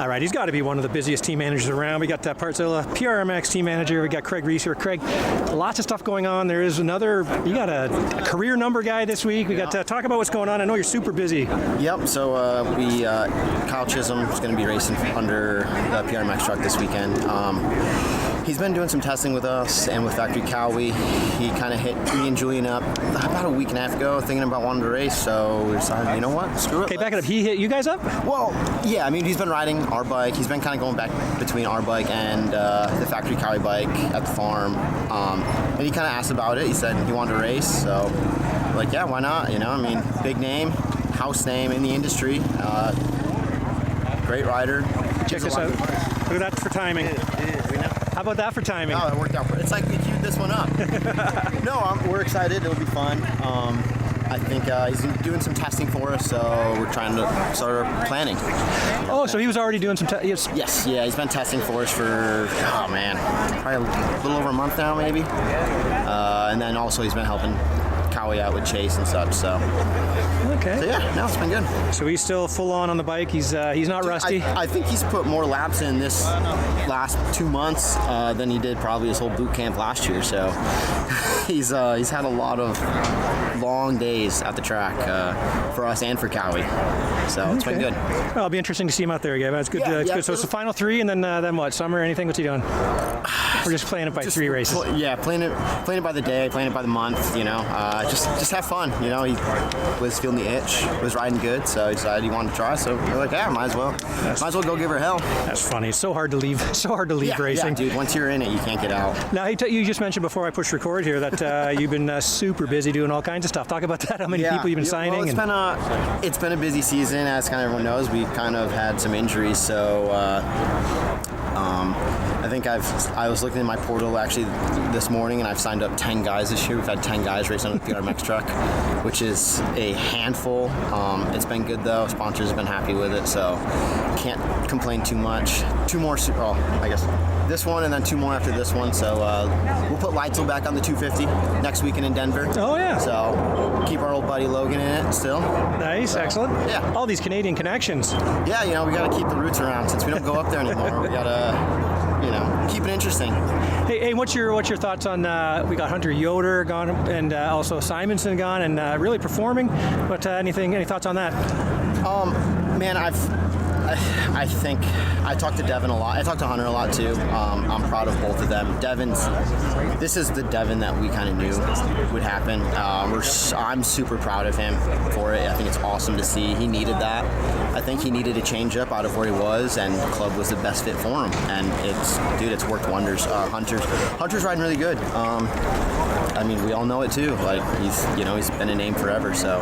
All right, he's got to be one of the busiest team managers around. We got Partzilla, PRMX team manager. We got Kraig Riese here. Kraig, lots of stuff going on. There is another, you got a career number guy this week. We got to talk about what's going on. I know you're super busy. Yep, so Kyle Chisholm is going to be racing under the PRMX truck this weekend. He's been doing some testing with us and with Factory Cowie. He kind of hit me and Julian up about a week and a half ago thinking about wanting to race, so we decided, you know what, screw it. Okay, back it up. He hit you guys up? Well, yeah, I mean, he's been riding our bike. He's been kind of going back between our bike and the Factory Cowie bike at the farm. And he kind of asked about it. He said he wanted to race, so like, yeah, why not? You know, I mean, big name, house name in the industry, great rider. Check this out. Look at that for timing. It is. We know. How about that for timing? Oh, it worked out. It's like we queued this one up. No, we're excited. It'll be fun. I think he's doing some testing for us, so we're trying to start our planning. Oh, so he was already doing some testing? Yes, yeah, he's been testing for us for, oh man, probably a little over a month now, maybe. And then also he's been helping Cowie out with Chase and such, so. Okay. So yeah, no, it's been good. So he's still full on the bike. He's not rusty. I think he's put more laps in this last 2 months than he did probably his whole boot camp last year. So he's had a lot of long days at the track for us and for Cowie. So it's been good. Well, it'll be interesting to see him out there again. It's good. Yeah, It's good. So it's the final three, and then what? Summer? Anything? What's he doing? We're just playing it by three races. Playing it by the day, playing it by the month. You know, just have fun. You know, he was feeling the itch, was riding good, so he decided he wanted to try. So we're like, yeah, might as well go give her hell. That's funny. It's so hard to leave. Racing. Yeah, dude. Once you're in it, you can't get out. Now, you just mentioned before I push record here that you've been super busy doing all kinds of stuff. Talk about that. How many people you've been signing? Well, it's been a busy season, as kind of everyone knows. We kind of had some injuries, so. I think I was looking at my portal actually this morning, and I've signed up 10 guys this year. We've had 10 guys racing on the PRMX truck, which is a handful. It's been good though. Sponsors have been happy with it, so can't complain too much. 2 more, I guess this one and then 2 more after this one. So we'll put Leitzel back on the 250 next weekend in Denver. Oh yeah. So keep our old buddy Logan in it still. Nice, so, excellent. Yeah. All these Canadian connections. Yeah, you know, we got to keep the roots around since we don't go up there anymore. We got to, you know, keep it interesting. Hey, what's your thoughts on we got Hunter Yoder gone and also Simonson gone and really performing? But any thoughts on that? Man, I think I talked to Devin a lot. I talked to Hunter a lot too. I'm proud of both of them. This is the Devin that we kind of knew would happen. I'm super proud of him for it. I think it's awesome to see. He needed that. I think he needed a change up out of where he was, and the club was the best fit for him. And it's worked wonders. Hunter's riding really good. I mean, we all know it too. Like he's been a name forever. So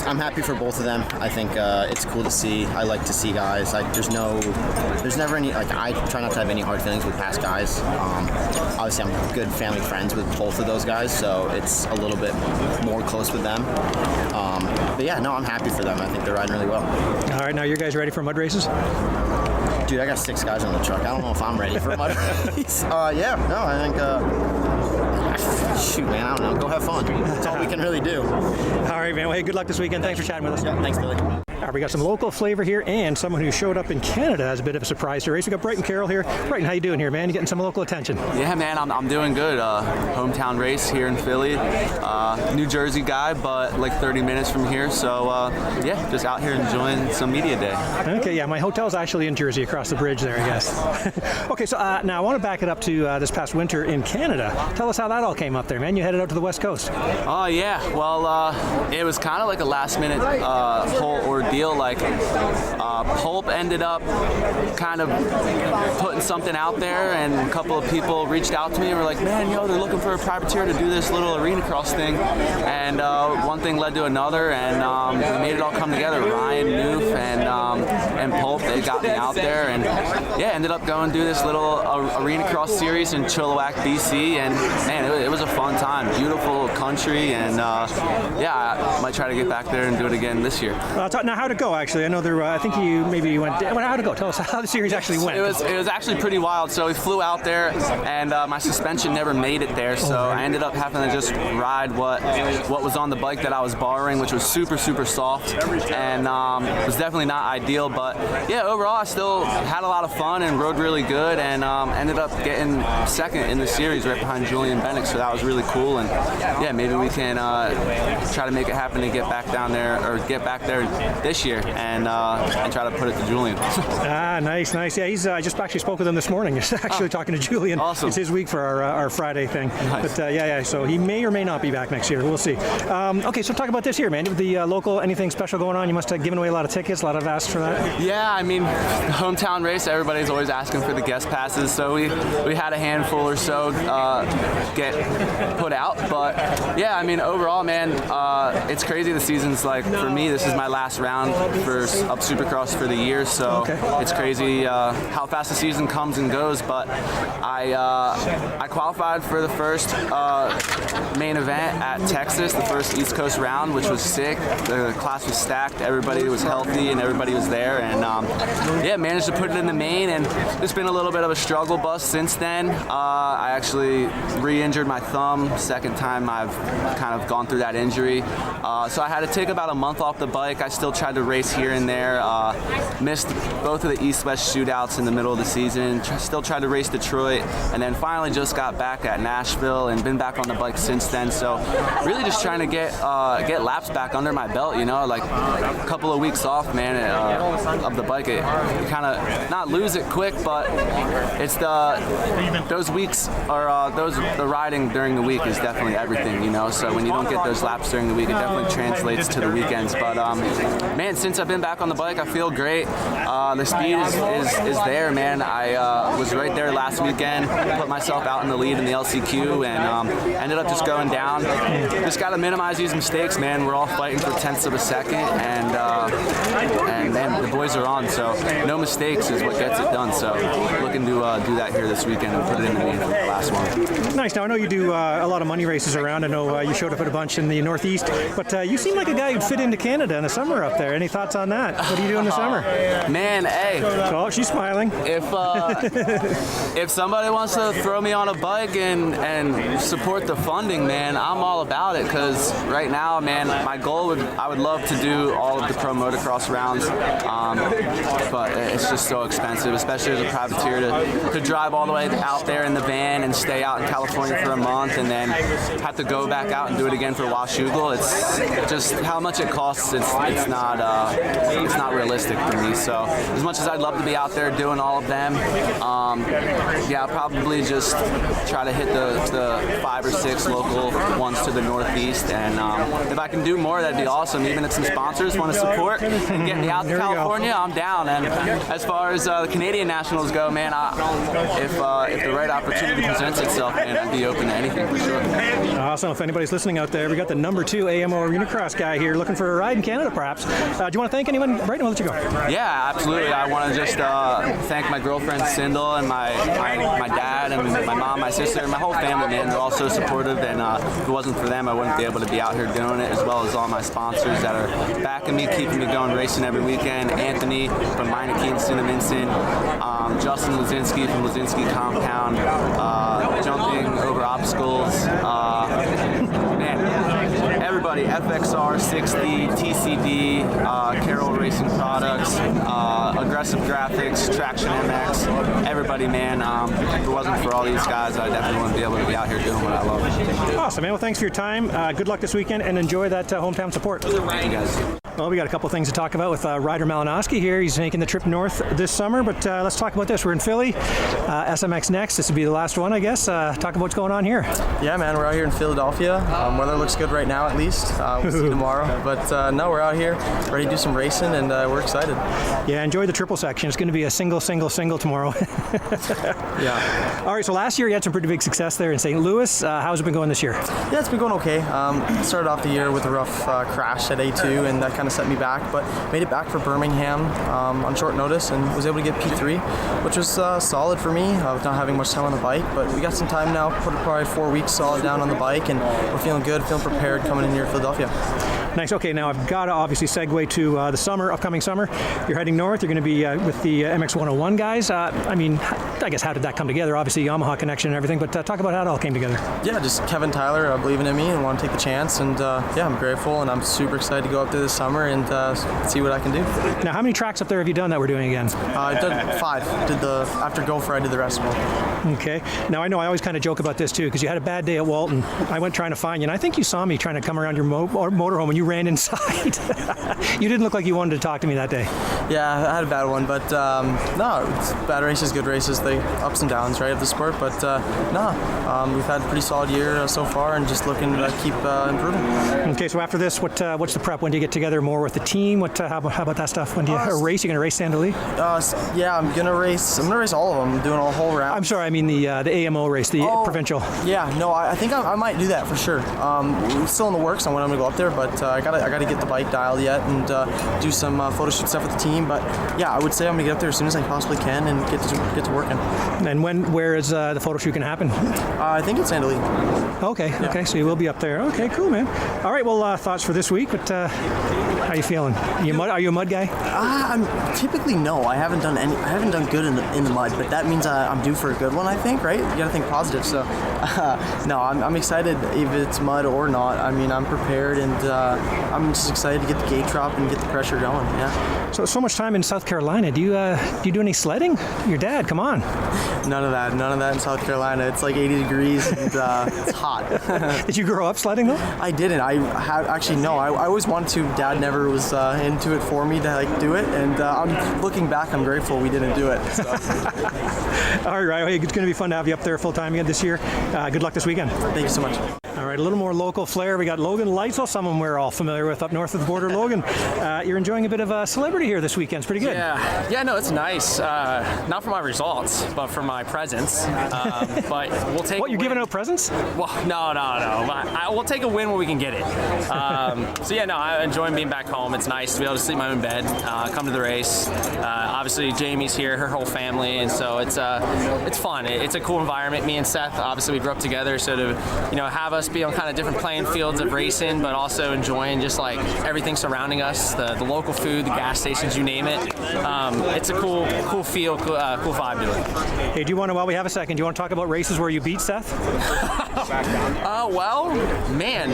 I'm happy for both of them. I think it's cool to see. I like to see guys. There's never any, I try not to have any hard feelings with past guys. Obviously I'm good family friends with both of those guys, so it's a little bit more close with them. But yeah, no, I'm happy for them. I think they're riding really well. All right, now you guys ready for mud races? Dude, I got 6 guys on the truck. I don't know if I'm ready for a mud race. Yeah, no, I think, shoot, man, I don't know. Go have fun. That's all we can really do. All right, man. Well, hey, good luck this weekend. Thanks for chatting with us. Yeah, thanks, Billy. All right, we got some local flavor here and someone who showed up in Canada as a bit of a surprise to race. We got Bryton Carroll here. Bryton, how you doing here, man? You getting some local attention? Yeah, man, I'm doing good. Hometown race here in Philly. New Jersey guy, but like 30 minutes from here. So, yeah, just out here enjoying some media day. Okay, yeah, my hotel's actually in Jersey, across the bridge there, I guess. Okay, so now I want to back it up to this past winter in Canada. Tell us how that all came up there, man. You headed out to the West Coast. Oh, yeah. Well, it was kind of like a last-minute whole ordeal. Like, Pulp ended up kind of putting something out there, and a couple of people reached out to me and were like, man, they're looking for a privateer to do this little arena cross thing. And one thing led to another, and we made it all come together. Ryan, Noof, and Pulp, they got me out there, and yeah, ended up going to do this little arena cross series in Chilliwack, BC, and man, it was a fun time. Beautiful country, and yeah, I might try to get back there and do it again this year. Now, how'd it go, actually? I know there. I think you maybe went. How'd it go? Tell us how the series actually went. It was actually pretty wild. So we flew out there, and my suspension never made it there. So I ended up having to just ride what was on the bike that I was borrowing, which was super soft, and it was definitely not ideal. But yeah, overall I still had a lot of fun and rode really good, and ended up getting second in the series right behind Julian Bennick. So that was really cool, and yeah, maybe we can try to make it happen to get back down there or get back there this year and try to put it to Julian. Nice. Yeah, he's. I just actually spoke with him this morning. Just actually talking to Julian. Awesome. It's his week for our Friday thing. Nice. But yeah. So he may or may not be back next year. We'll see. Okay, so talk about this here, man. The local, anything special going on? You must have given away a lot of tickets. A lot of asks for that. Yeah, I mean, hometown race. Everybody's always asking for the guest passes, so we had a handful or so get put out. But yeah, I mean, overall, man, it's crazy. The season's like, for me, this is my last round for up Supercross for the year, so it's crazy how fast the season comes and goes. But I qualified for the first main event at Texas, the first East Coast round, which was sick. The class was stacked, everybody was healthy, and everybody was there, and yeah, managed to put it in the main. And it's been a little bit of a struggle bus since then. I actually re-injured my thumb, second time I've kind of gone through that injury, so I had to take about a month off the bike. I still tried to race here and there, missed both of the East-West shootouts in the middle of the season, still tried to race Detroit, and then finally just got back at Nashville and been back on the bike since then. So really just trying to get laps back under my belt, you know, like a couple of weeks off, man, of the bike. You kind of not lose it quick, but it's those weeks or the riding during the week is definitely everything, you know. So when you don't get those laps during the week, it definitely translates to the weekends. But man, since I've been back on the bike, I feel great. The speed is there, man. I was right there last weekend, put myself out in the lead in the LCQ, and ended up just going down. Just got to minimize these mistakes, man. We're all fighting for tenths of a second, and man, the boys are on, so no mistakes is what gets it done. So looking to do that here this weekend and put it in the main for the last one. Nice. Now I know you do a lot of money races around. I know you showed up at a bunch in the Northeast, but you seem like a guy who'd fit into Canada in the summer up there. Any thoughts on that? What do you do in the summer? Man, hey. Oh, she's smiling. If somebody wants to throw me on a bike and support the funding, man, I'm all about it. Because right now, man, my goal I would love to do all of the pro motocross rounds, but it's just so expensive, especially as a privateer to drive all the way out there in the van and stay out in California for a month and then have to go back out and do it again for Washougal. It's just how much it costs. It's not realistic for me. So as much as I'd love to be out there doing all of them, yeah, I'll probably just try to hit the 5 or 6 local ones to the Northeast, and if I can do more, that'd be awesome. Even if some sponsors want to support and get me out to California, I'm down. And as far as the Canadian Nationals go, man, if the right opportunity presents itself, man, I'd be open to anything for sure. Awesome. If anybody's listening out there, we got the number 2 AMO Arena Cross guy here looking for a ride in Canada, perhaps. Do you want to thank anyone? Bryton, we'll let you go. Yeah, absolutely. I want to just thank my girlfriend Sindel and my dad and my mom, my sister, and my whole family, man. They're all so supportive, and if it wasn't for them, I wouldn't be able to be out here doing it, as well as all my sponsors that are backing me, keeping me going, racing every weekend. Anthony from Meineke and Cinnamon, Justin Lazinski from Lazinski Compound, jumping over obstacles. Man, everybody, FXR, 60, TCD, Carroll Racing Products, Aggressive Graphics, Traction MX, everybody, man. If it wasn't for all these guys, I definitely wouldn't be able to be out here doing what I love. Awesome, man. Well, thanks for your time. Good luck this weekend, and enjoy that hometown support. Thank you, guys. Well, we got a couple things to talk about with Ryder Malinoski here. He's making the trip north this summer, but let's talk about this. We're in Philly. SMX next. This will be the last one, I guess. Talk about what's going on here. Yeah, man, we're out here in Philadelphia. Weather looks good right now, at least. We'll see tomorrow. But no, we're out here ready to do some racing, and we're excited. Yeah, enjoy the triple section. It's going to be a single tomorrow. Yeah. All right, so last year you had some pretty big success there in St. Louis. How's it been going this year? Yeah, it's been going okay. Started off the year with a rough crash at A2, and that kind of of set me back, but made it back for Birmingham on short notice and was able to get P3, which was solid for me with not having much time on the bike. But we got some time now, put probably 4 weeks solid down on the bike, and we're feeling good, feeling prepared coming in here to Philadelphia. Nice. Okay, now I've got to obviously segue to the summer, upcoming summer. You're heading north. You're going to be with the MX 101 guys. I mean, I guess how did that come together? Obviously, Yamaha connection and everything, but talk about how it all came together. Yeah, just Kevin Tyler believing in me and want to take the chance, and yeah, I'm grateful, and I'm super excited to go up there this summer and see what I can do. Now, how many tracks up there have you done that we're doing again? I did 5. After Gopher, I did the rest of them. Okay. Now, I know I always kind of joke about this too, because you had a bad day at Walton. I went trying to find you, and I think you saw me trying to come around your motorhome, and you ran inside. You didn't look like you wanted to talk to me that day. Yeah, I had a bad one, but no, it's bad races, good races, they ups and downs, right, of the sport. But we've had a pretty solid year so far, and just looking to keep improving. Okay, so after this, what's the prep? When do you get together more with the team? How about that stuff? When do you race? You gonna race Sandali? Yeah, I'm gonna race all of them. I'm doing a whole round. I'm sorry, I mean the AMO race, the provincial. Yeah, no, I think I might do that for sure. It's still in the works on when I'm gonna go up there, but I gotta get the bike dialed yet and do some photo shoot stuff with the team. But yeah, I would say I'm gonna get up there as soon as I possibly can and get to working. And where is the photo shoot gonna happen? I think it's Sandali. Okay, yeah. Okay, so you will be up there. Okay, cool, man. All right, well, thoughts for this week, but how you feeling? Are you a mud guy? I'm typically no. I haven't done good in the mud, but that means I'm due for a good one, I think, right? You gotta think positive. So no, I'm excited if it's mud or not. I mean, I'm prepared, and I'm just excited to get the gate drop and get the pressure going. Yeah. So much time in South Carolina. Do you do any sledding? Your dad, come on. None of that in South Carolina. It's like 80 degrees and it's hot. Did you grow up sledding though? I didn't. I always wanted to. Dad never was into it for me to do it, and I'm looking back, I'm grateful we didn't do it. So. All right, it's going to be fun to have you up there full time again this year. Good luck this weekend. Thank you so much. All right, a little more local flair. We got Logan Leitzel, someone we're all familiar with up north of the border. Logan, you're enjoying a bit of a celebrity here this weekend. It's pretty good. Yeah, no, it's nice. Not for my results, but for my presence. But we'll take. What, you're giving out presents? Well, no. We'll take a win when we can get it. So yeah, no, I enjoy being back home. It's nice to be able to sleep in my own bed, come to the race. Obviously, Jamie's here, her whole family, and so it's fun. It's a cool environment. Me and Seth, obviously, we grew up together, so to have us be on kind of different playing fields of racing, but also enjoying just like everything surrounding us, the local food, the gas stations, you name it. It's a cool feel, cool vibe to it. Hey, while we have a second, do you want to talk about races where you beat Seth? Well, man,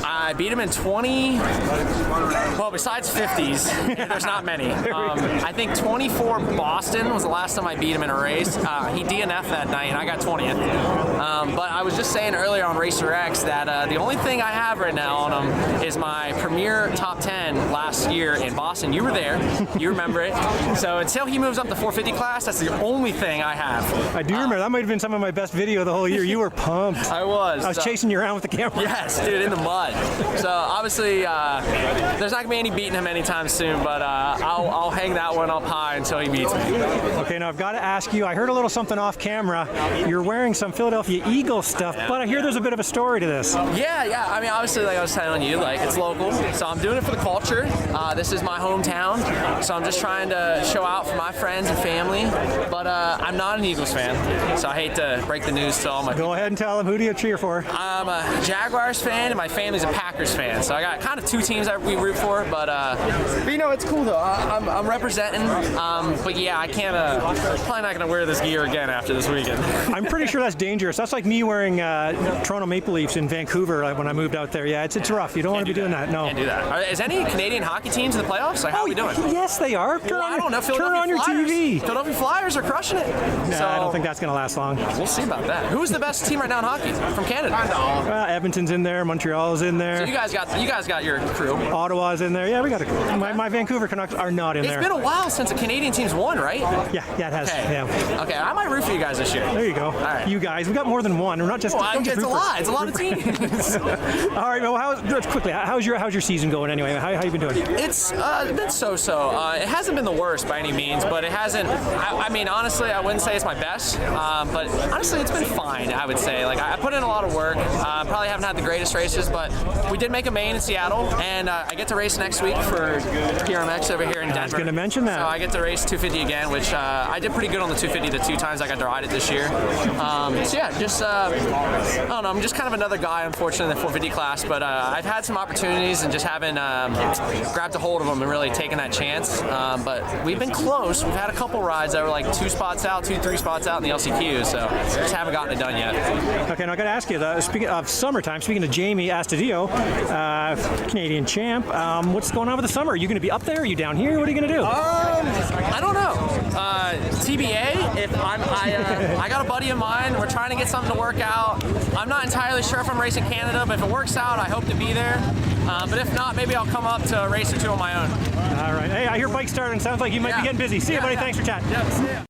I beat him in 20. Well, besides 50s, there's not many. I think 24 Boston was the last time I beat him in a race. He DNF'd that night, and I got 20th. But I was just saying earlier on Racer X that the only thing I have right now on him is my premier top 10 last year in Boston. You were there. You remember it. So until he moves up to 450 class, that's the only thing I have. I do remember. That might have been some of my best video the whole year. You were pumped. I was. I was chasing you around with the camera. Yes, dude, in the mud. So obviously, there's not going to be any beating him anytime soon, but I'll hang that one up high until he beats me. Okay, now I've got to ask you, I heard a little something off camera. You're wearing some Philadelphia Eagles stuff, but I hear there's a bit of a story to this. Yeah. I mean, obviously, like I was telling you, like it's local, so I'm doing it for the culture. This is my hometown, so I'm just trying to show out for my friends and family, but I'm not an Eagles fan, so I hate to break the news to all my people. Go ahead and tell them, who do you cheer for? I'm a Jaguars fan, and my family's a Packers fan, so I got kind of two teams that we root for, but it's cool though. I'm representing, but yeah, I can't, probably not going to wear this gear again after this weekend. I'm pretty sure that's dangerous. That's like me wearing Toronto Maple Leafs in Vancouver when I moved out there. Yeah, it's rough. You don't want to be doing that. No. Can't do that. Is any Canadian hockey teams in the playoffs? Like, how are we doing? Yes, they are. Turn on your TV. Philadelphia Flyers are crushing it. Nah, I don't think that's going to last long. We'll see about that. Who's the best team right now in hockey from Canada? Edmonton's in there. Montreal's in there. So you guys got your crew. Ottawa's in there. Yeah, we got my Vancouver Canucks are not in there. It's been a while since the Canadian team's won, right? Yeah, it has. Okay. Yeah. Okay, I might root for you guys this year. There you go. All right. You guys, we got more than one. We're not just. It's a lot. It's a lot of teams. All right. Well, how's your season going anyway? How you been doing? It's been so-so. It hasn't been the worst by any means, but it hasn't. I mean, honestly, I wouldn't say it's my best, but honestly, it's been fine. I would say. Like I put in a lot of work. Probably haven't had the greatest races, but we did make a main staying in Seattle, and I get to race next week for PRMX over here in Denver. I was going to mention that. So I get to race 250 again, which I did pretty good on the 250 the 2 times I got to ride it this year. So yeah, just I don't know. I'm just kind of another guy, unfortunately, in the 450 class, but I've had some opportunities and just haven't grabbed a hold of them and really taken that chance. But we've been close. We've had a couple rides that were like 2 spots out, 3 spots out in the LCQ, so just haven't gotten it done yet. Okay, now I got to ask you, speaking of summertime, speaking to Jamie Astudillo, Canadian champ, what's going on with the summer? Are you going to be up there? Are you down here? What are you going to do? I don't know. TBA, if I got a buddy of mine. We're trying to get something to work out. I'm not entirely sure if I'm racing Canada, but if it works out, I hope to be there. But if not, maybe I'll come up to a race or 2 on my own. All right. Hey, I hear bike starting. Sounds like you might be getting busy. See you, buddy. Thanks for chatting. Yep, see ya.